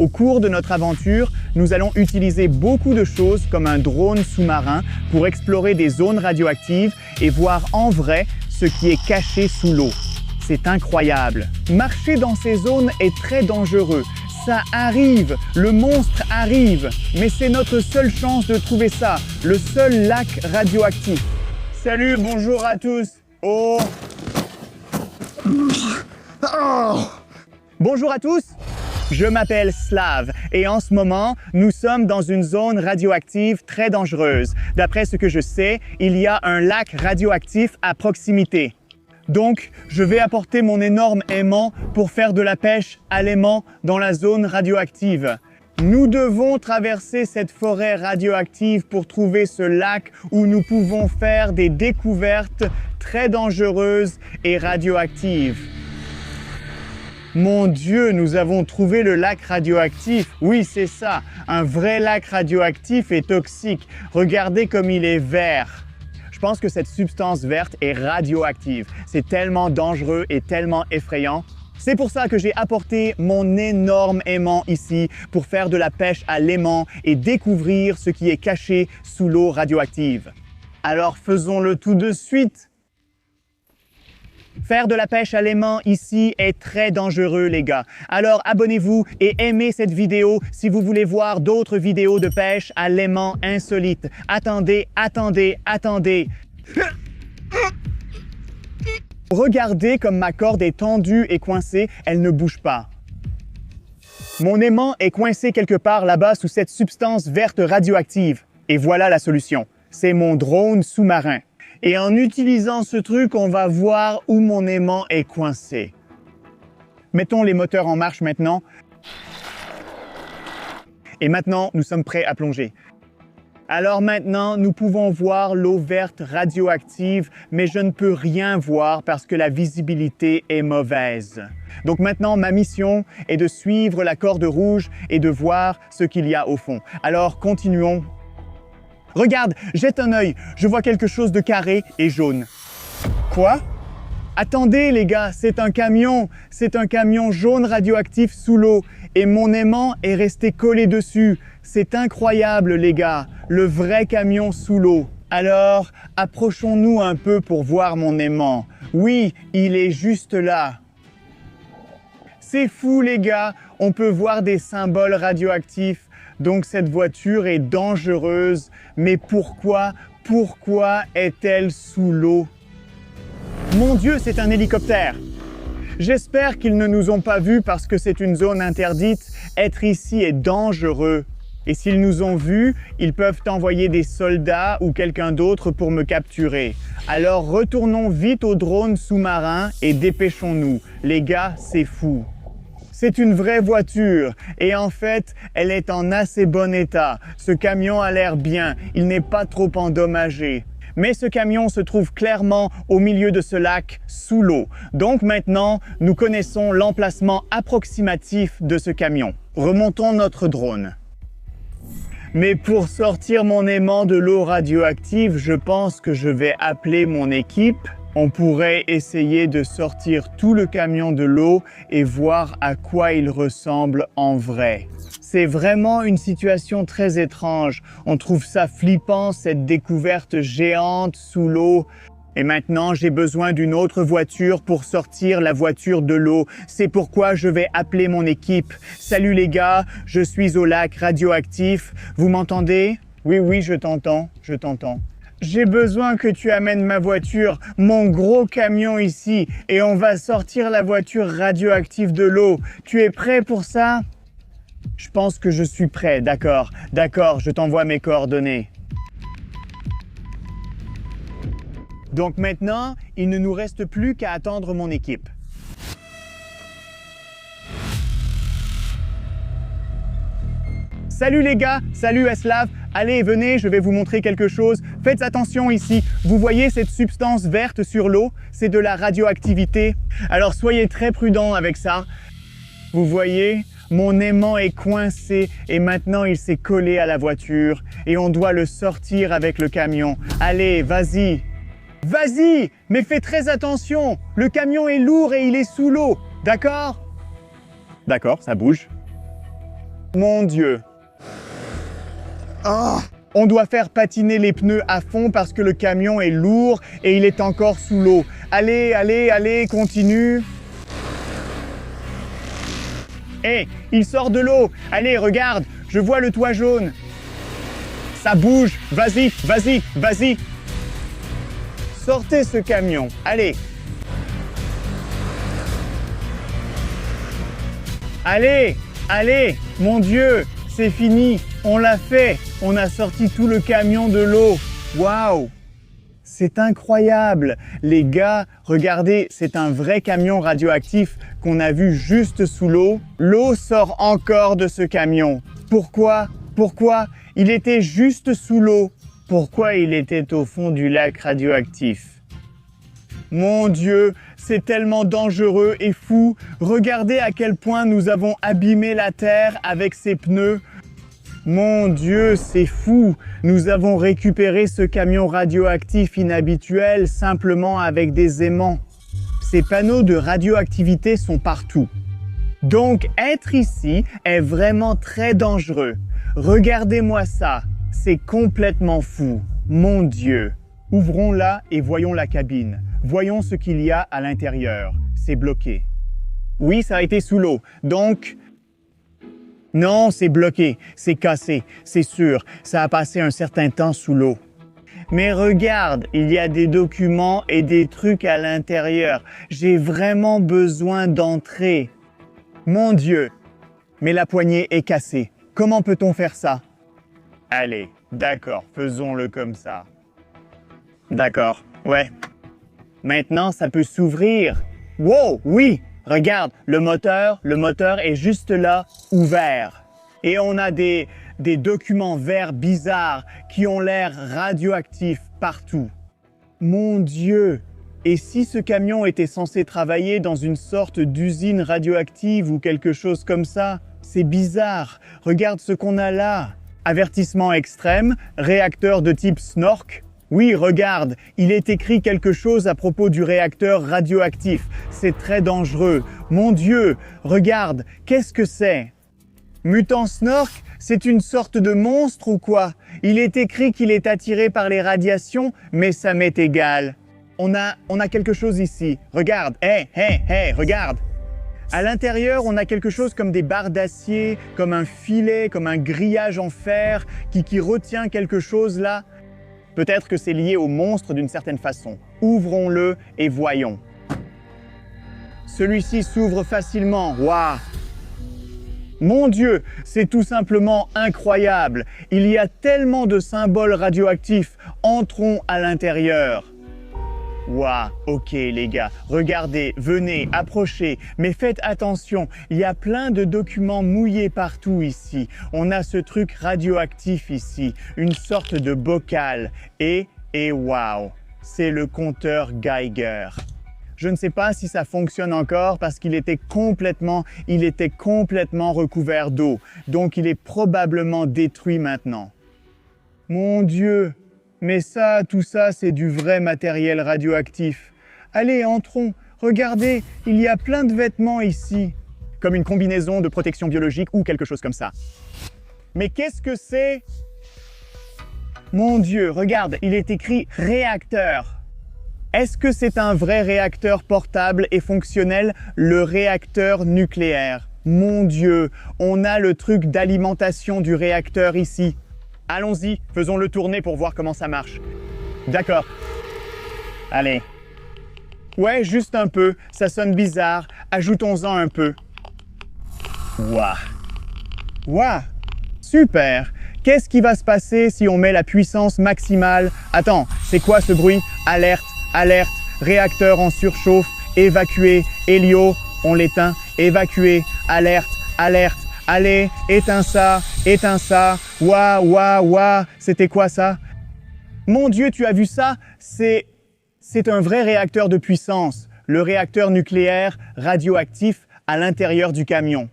Au cours de notre aventure, nous allons utiliser beaucoup de choses comme un drone sous-marin pour explorer des zones radioactives et voir en vrai ce qui est caché sous l'eau. C'est incroyable. Marcher dans ces zones est très dangereux. Ça arrive, le monstre arrive, mais c'est notre seule chance de trouver ça, le seul lac radioactif. Salut, bonjour à tous. Oh. Bonjour à tous, je m'appelle Slav et en ce moment, nous sommes dans une zone radioactive très dangereuse. D'après ce que je sais, il y a un lac radioactif à proximité. Donc, je vais apporter mon énorme aimant pour faire de la pêche à l'aimant dans la zone radioactive. Nous devons traverser cette forêt radioactive pour trouver ce lac où nous pouvons faire des découvertes très dangereuses et radioactives. Mon Dieu, nous avons trouvé le lac radioactif. Oui, c'est ça, un vrai lac radioactif et toxique. Regardez comme il est vert. Je pense que cette substance verte est radioactive. C'est tellement dangereux et tellement effrayant. C'est pour ça que j'ai apporté mon énorme aimant ici pour faire de la pêche à l'aimant et découvrir ce qui est caché sous l'eau radioactive. Alors faisons-le tout de suite. Faire de la pêche à l'aimant ici est très dangereux, les gars. Alors abonnez-vous et aimez cette vidéo si vous voulez voir d'autres vidéos de pêche à l'aimant insolites. Attendez. Regardez comme ma corde est tendue et coincée, elle ne bouge pas. Mon aimant est coincé quelque part là-bas sous cette substance verte radioactive. Et voilà la solution. C'est mon drone sous-marin. Et en utilisant ce truc, on va voir où mon aimant est coincé. Mettons les moteurs en marche maintenant. Et maintenant, nous sommes prêts à plonger. Alors maintenant, nous pouvons voir l'eau verte radioactive, mais je ne peux rien voir parce que la visibilité est mauvaise. Donc maintenant, ma mission est de suivre la corde rouge et de voir ce qu'il y a au fond. Alors continuons. Regarde, jette un œil, je vois quelque chose de carré et jaune. Quoi? Attendez les gars, c'est un camion jaune radioactif sous l'eau et mon aimant est resté collé dessus. C'est incroyable les gars, le vrai camion sous l'eau. Alors, approchons-nous un peu pour voir mon aimant. Oui, il est juste là. C'est fou les gars, on peut voir des symboles radioactifs. Donc cette voiture est dangereuse, mais pourquoi est-elle sous l'eau? Mon Dieu, c'est un hélicoptère! J'espère qu'ils ne nous ont pas vus parce que c'est une zone interdite. Être ici est dangereux. Et s'ils nous ont vus, ils peuvent envoyer des soldats ou quelqu'un d'autre pour me capturer. Alors retournons vite au drone sous-marin et dépêchons-nous. Les gars, c'est fou. C'est une vraie voiture et en fait, elle est en assez bon état. Ce camion a l'air bien, il n'est pas trop endommagé. Mais ce camion se trouve clairement au milieu de ce lac, sous l'eau. Donc maintenant, nous connaissons l'emplacement approximatif de ce camion. Remontons notre drone. Mais pour sortir mon aimant de l'eau radioactive, je pense que je vais appeler mon équipe. On pourrait essayer de sortir tout le camion de l'eau et voir à quoi il ressemble en vrai. C'est vraiment une situation très étrange. On trouve ça flippant, cette découverte géante sous l'eau. Et maintenant, j'ai besoin d'une autre voiture pour sortir la voiture de l'eau. C'est pourquoi je vais appeler mon équipe. Salut les gars, je suis au lac radioactif. Vous m'entendez? Oui, je t'entends. J'ai besoin que tu amènes ma voiture, mon gros camion ici, et on va sortir la voiture radioactive de l'eau. Tu es prêt pour ça? Je pense que je suis prêt, d'accord, je t'envoie mes coordonnées. Donc maintenant, il ne nous reste plus qu'à attendre mon équipe. Salut les gars, salut Slav. Allez, venez, je vais vous montrer quelque chose. Faites attention ici. Vous voyez cette substance verte sur l'eau? C'est de la radioactivité. Alors soyez très prudents avec ça. Vous voyez, mon aimant est coincé et maintenant il s'est collé à la voiture et on doit le sortir avec le camion. Allez, vas-y. Vas-y, mais fais très attention. Le camion est lourd et il est sous l'eau. D'accord? D'accord, ça bouge. Mon Dieu. Oh, on doit faire patiner les pneus à fond parce que le camion est lourd et il est encore sous l'eau. Allez, allez, allez, continue. Hé, il sort de l'eau. Allez, regarde, je vois le toit jaune. Ça bouge. Vas-y, vas-y, vas-y. Sortez ce camion. Allez. Allez, allez, mon Dieu, c'est fini. On l'a fait. On a sorti tout le camion de l'eau. Waouh! C'est incroyable. Les gars, regardez, c'est un vrai camion radioactif qu'on a vu juste sous l'eau. L'eau sort encore de ce camion. Pourquoi? Pourquoi? Il était juste sous l'eau. Pourquoi il était au fond du lac radioactif? Mon Dieu, c'est tellement dangereux et fou. Regardez à quel point nous avons abîmé la Terre avec ces pneus. Mon Dieu, c'est fou! Nous avons récupéré ce camion radioactif inhabituel simplement avec des aimants. Ces panneaux de radioactivité sont partout. Donc, être ici est vraiment très dangereux. Regardez-moi ça, c'est complètement fou. Mon Dieu! Ouvrons-la et voyons la cabine. Voyons ce qu'il y a à l'intérieur. C'est bloqué. Oui, ça a été sous l'eau, donc... Non, c'est bloqué, c'est cassé, c'est sûr, ça a passé un certain temps sous l'eau. Mais regarde, il y a des documents et des trucs à l'intérieur. J'ai vraiment besoin d'entrer. Mon Dieu, mais la poignée est cassée. Comment peut-on faire ça? Allez, d'accord, faisons-le comme ça. D'accord, ouais. Maintenant, ça peut s'ouvrir. Wow, oui! Regarde, le moteur est juste là, ouvert. Et on a des documents verts bizarres qui ont l'air radioactifs partout. Mon Dieu! Et si ce camion était censé travailler dans une sorte d'usine radioactive ou quelque chose comme ça? C'est bizarre. Regarde ce qu'on a là. Avertissement extrême, réacteur de type SNORC. Oui, regarde, il est écrit quelque chose à propos du réacteur radioactif. C'est très dangereux. Mon Dieu, regarde, qu'est-ce que c'est? Mutant Snork, c'est une sorte de monstre ou quoi? Il est écrit qu'il est attiré par les radiations, mais ça m'est égal. On a quelque chose ici. Regarde, hé, regarde. À l'intérieur, on a quelque chose comme des barres d'acier, comme un filet, comme un grillage en fer qui retient quelque chose là. Peut-être que c'est lié au monstre d'une certaine façon. Ouvrons-le et voyons. Celui-ci s'ouvre facilement. Waouh! Mon Dieu, c'est tout simplement incroyable. Il y a tellement de symboles radioactifs. Entrons à l'intérieur. Waouh, ok les gars, regardez, venez, approchez, mais faites attention, il y a plein de documents mouillés partout ici. On a ce truc radioactif ici, une sorte de bocal, et waouh, c'est le compteur Geiger. Je ne sais pas si ça fonctionne encore parce qu'il était complètement recouvert d'eau, donc il est probablement détruit maintenant. Mon Dieu! Mais ça, tout ça, c'est du vrai matériel radioactif. Allez, entrons. Regardez, il y a plein de vêtements ici. Comme une combinaison de protection biologique ou quelque chose comme ça. Mais qu'est-ce que c'est? Mon Dieu, regarde, il est écrit « réacteur ». Est-ce que c'est un vrai réacteur portable et fonctionnel, le réacteur nucléaire? Mon Dieu, on a le truc d'alimentation du réacteur ici. Allons-y, faisons-le tourner pour voir comment ça marche. D'accord. Allez. Ouais, juste un peu, ça sonne bizarre. Ajoutons-en un peu. Waouh. Waouh. Super. Qu'est-ce qui va se passer si on met la puissance maximale? Attends, c'est quoi ce bruit? Alerte, alerte, réacteur en surchauffe, évacuer, Hélio, on l'éteint, évacuer, alerte, alerte. Allez, éteins ça, ouah, c'était quoi ça? Mon Dieu, tu as vu ça? C'est un vrai réacteur de puissance, le réacteur nucléaire radioactif à l'intérieur du camion.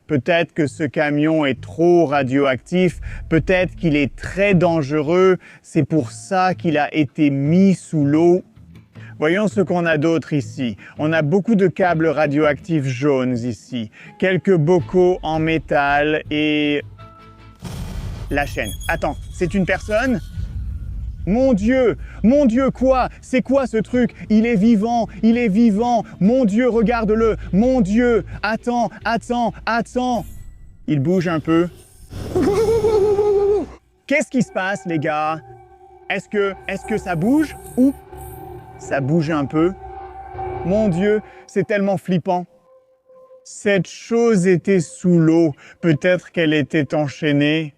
Peut-être que ce camion est trop radioactif, peut-être qu'il est très dangereux, c'est pour ça qu'il a été mis sous l'eau. Voyons ce qu'on a d'autre ici. On a beaucoup de câbles radioactifs jaunes ici, quelques bocaux en métal et... la chaîne. Attends, c'est une personne? Mon Dieu, quoi? C'est quoi ce truc? Il est vivant, Mon Dieu, regarde-le. Mon Dieu, attends. Il bouge un peu. Qu'est-ce qui se passe, les gars? Est-ce que ça bouge ou ça bouge un peu? Mon Dieu, c'est tellement flippant. Cette chose était sous l'eau. Peut-être qu'elle était enchaînée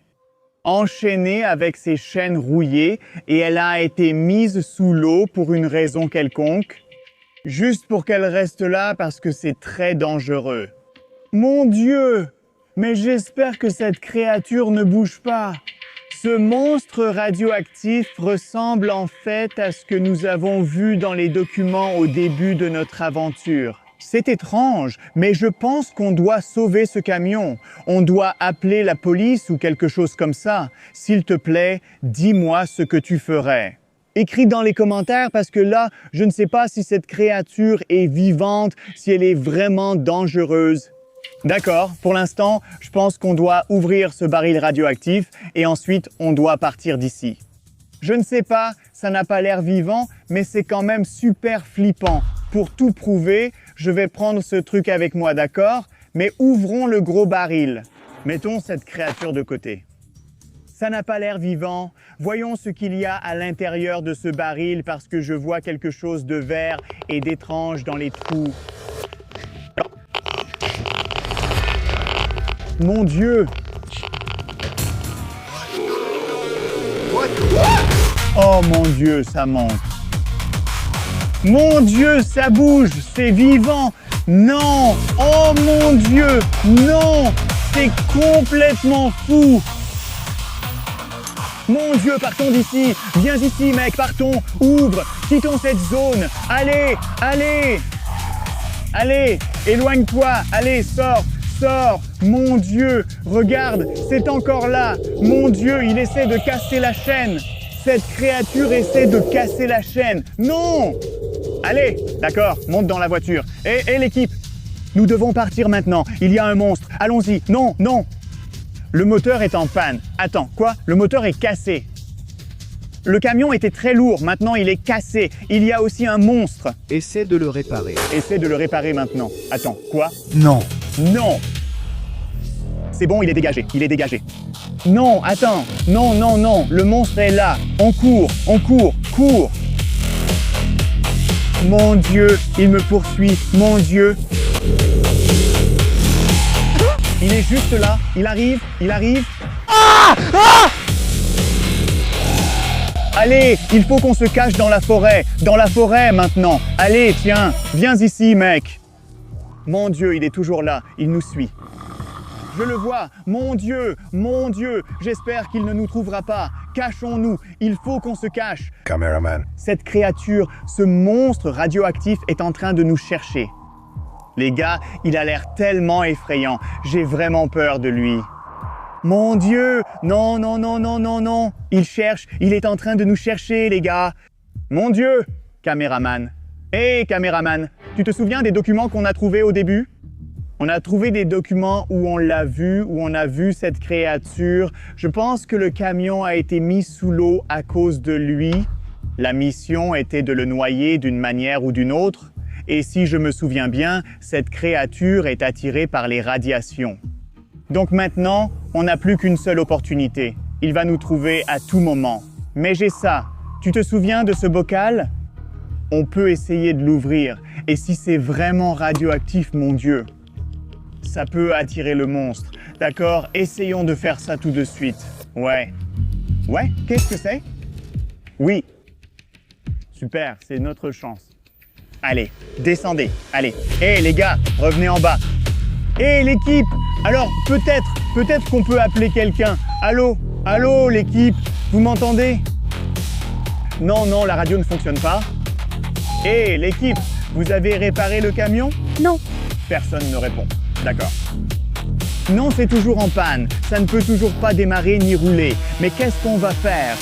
avec ses chaînes rouillées et elle a été mise sous l'eau pour une raison quelconque, juste pour qu'elle reste là parce que c'est très dangereux. Mon Dieu! Mais j'espère que cette créature ne bouge pas. Ce monstre radioactif ressemble en fait à ce que nous avons vu dans les documents au début de notre aventure. C'est étrange, mais je pense qu'on doit sauver ce camion. On doit appeler la police ou quelque chose comme ça. S'il te plaît, dis-moi ce que tu ferais. Écris dans les commentaires parce que là, je ne sais pas si cette créature est vivante, si elle est vraiment dangereuse. D'accord, pour l'instant, je pense qu'on doit ouvrir ce baril radioactif et ensuite on doit partir d'ici. Je ne sais pas, ça n'a pas l'air vivant, mais c'est quand même super flippant. Pour tout prouver, je vais prendre ce truc avec moi, d'accord? Mais ouvrons le gros baril. Mettons cette créature de côté. Ça n'a pas l'air vivant. Voyons ce qu'il y a à l'intérieur de ce baril parce que je vois quelque chose de vert et d'étrange dans les trous. Mon Dieu! Oh mon Dieu, ça monte. Mon Dieu, ça bouge, c'est vivant. Non! Oh mon Dieu! Non! C'est complètement fou! Mon Dieu, partons d'ici! Viens ici, mec, partons! Ouvre! Quittons cette zone! Allez! Allez! Éloigne-toi! Allez, sors! Mon Dieu! Regarde! C'est encore là! Mon Dieu, il essaie de casser la chaîne! Cette créature essaie de casser la chaîne! Non! Allez! D'accord, monte dans la voiture. Et l'équipe! Nous devons partir maintenant. Il y a un monstre. Allons-y. Non! Le moteur est en panne. Attends, quoi? Le moteur est cassé. Le camion était très lourd. Maintenant, il est cassé. Il y a aussi un monstre. Essaie de le réparer. Essaie de le réparer maintenant. Attends, quoi? Non. C'est bon, il est dégagé. Non, attends. Non. Le monstre est là. On court. Mon Dieu, il me poursuit. Mon Dieu. Il est juste là. Il arrive. Allez, il faut qu'on se cache dans la forêt. Maintenant. Allez, tiens, viens ici, mec. Mon Dieu, il est toujours là. Il nous suit. Je le vois. Mon Dieu. J'espère qu'il ne nous trouvera pas. Cachons-nous. Il faut qu'on se cache. Caméraman. Cette créature, ce monstre radioactif est en train de nous chercher. Les gars, il a l'air tellement effrayant. J'ai vraiment peur de lui. Mon Dieu! Non. Il cherche. Il est en train de nous chercher, les gars. Mon Dieu! Caméraman. Hé, caméraman, tu te souviens des documents qu'on a trouvés au début? On a trouvé des documents où on l'a vu, où on a vu cette créature. Je pense que le camion a été mis sous l'eau à cause de lui. La mission était de le noyer d'une manière ou d'une autre. Et si je me souviens bien, cette créature est attirée par les radiations. Donc maintenant, on n'a plus qu'une seule opportunité. Il va nous trouver à tout moment. Mais j'ai ça. Tu te souviens de ce bocal? On peut essayer de l'ouvrir. Et si c'est vraiment radioactif, mon Dieu, ça peut attirer le monstre. D'accord? Essayons de faire ça tout de suite. Ouais, qu'est-ce que c'est? Oui. Super, c'est notre chance. Allez, descendez. Allez. Hé, les gars, revenez en bas. Hé, l'équipe! Alors, peut-être qu'on peut appeler quelqu'un. Allô, l'équipe, vous m'entendez? Non, la radio ne fonctionne pas. Hé, l'équipe, vous avez réparé le camion? Non. Personne ne répond. D'accord. Non, c'est toujours en panne. Ça ne peut toujours pas démarrer ni rouler. Mais qu'est-ce qu'on va faire?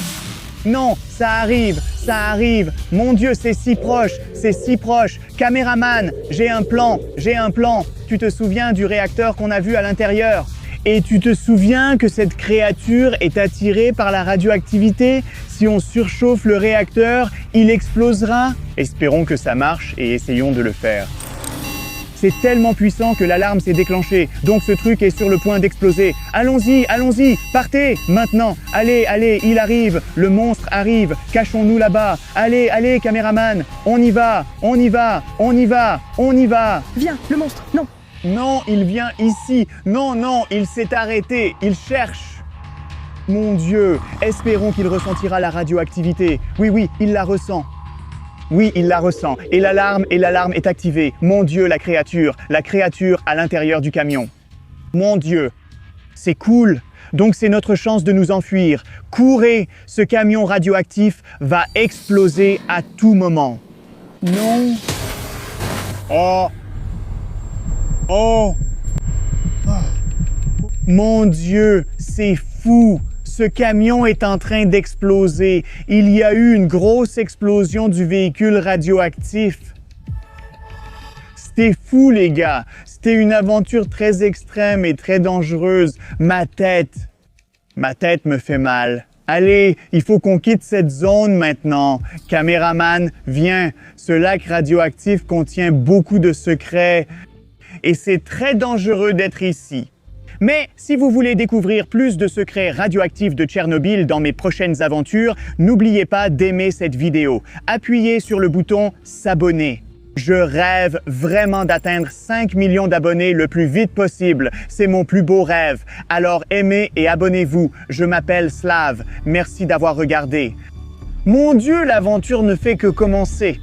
non, ça arrive, ça arrive. Mon Dieu, c'est si proche, c'est si proche. Caméraman, j'ai un plan, j'ai un plan. Tu te souviens du réacteur qu'on a vu à l'intérieur? Et tu te souviens que cette créature est attirée par la radioactivité? Si on surchauffe le réacteur, il explosera? Espérons que ça marche et essayons de le faire. C'est tellement puissant que l'alarme s'est déclenchée, donc ce truc est sur le point d'exploser. Allons-y, allons-y, partez, maintenant. Allez, allez, il arrive, le monstre arrive, cachons-nous là-bas. Allez, allez, caméraman, on y va, on y va, on y va, on y va. Viens, le monstre, non. Non, il vient ici. Non, non, il s'est arrêté, il cherche. Mon Dieu, espérons qu'il ressentira la radioactivité. Oui, oui, il la ressent. Oui, il la ressent. Et l'alarme est activée. Mon Dieu, la créature à l'intérieur du camion. Mon Dieu, c'est cool. Donc c'est notre chance de nous enfuir. Courez, ce camion radioactif va exploser à tout moment. Non. Oh. Oh. Mon Dieu, c'est fou. Ce camion est en train d'exploser. Il y a eu une grosse explosion du véhicule radioactif. C'était fou, les gars. C'était une aventure très extrême et très dangereuse. Ma tête me fait mal. Allez, il faut qu'on quitte cette zone maintenant. Caméraman, viens. Ce lac radioactif contient beaucoup de secrets. Et c'est très dangereux d'être ici. Mais si vous voulez découvrir plus de secrets radioactifs de Tchernobyl dans mes prochaines aventures, n'oubliez pas d'aimer cette vidéo. Appuyez sur le bouton s'abonner. Je rêve vraiment d'atteindre 5 millions d'abonnés le plus vite possible. C'est mon plus beau rêve. Alors aimez et abonnez-vous. Je m'appelle Slav. Merci d'avoir regardé. Mon Dieu, l'aventure ne fait que commencer.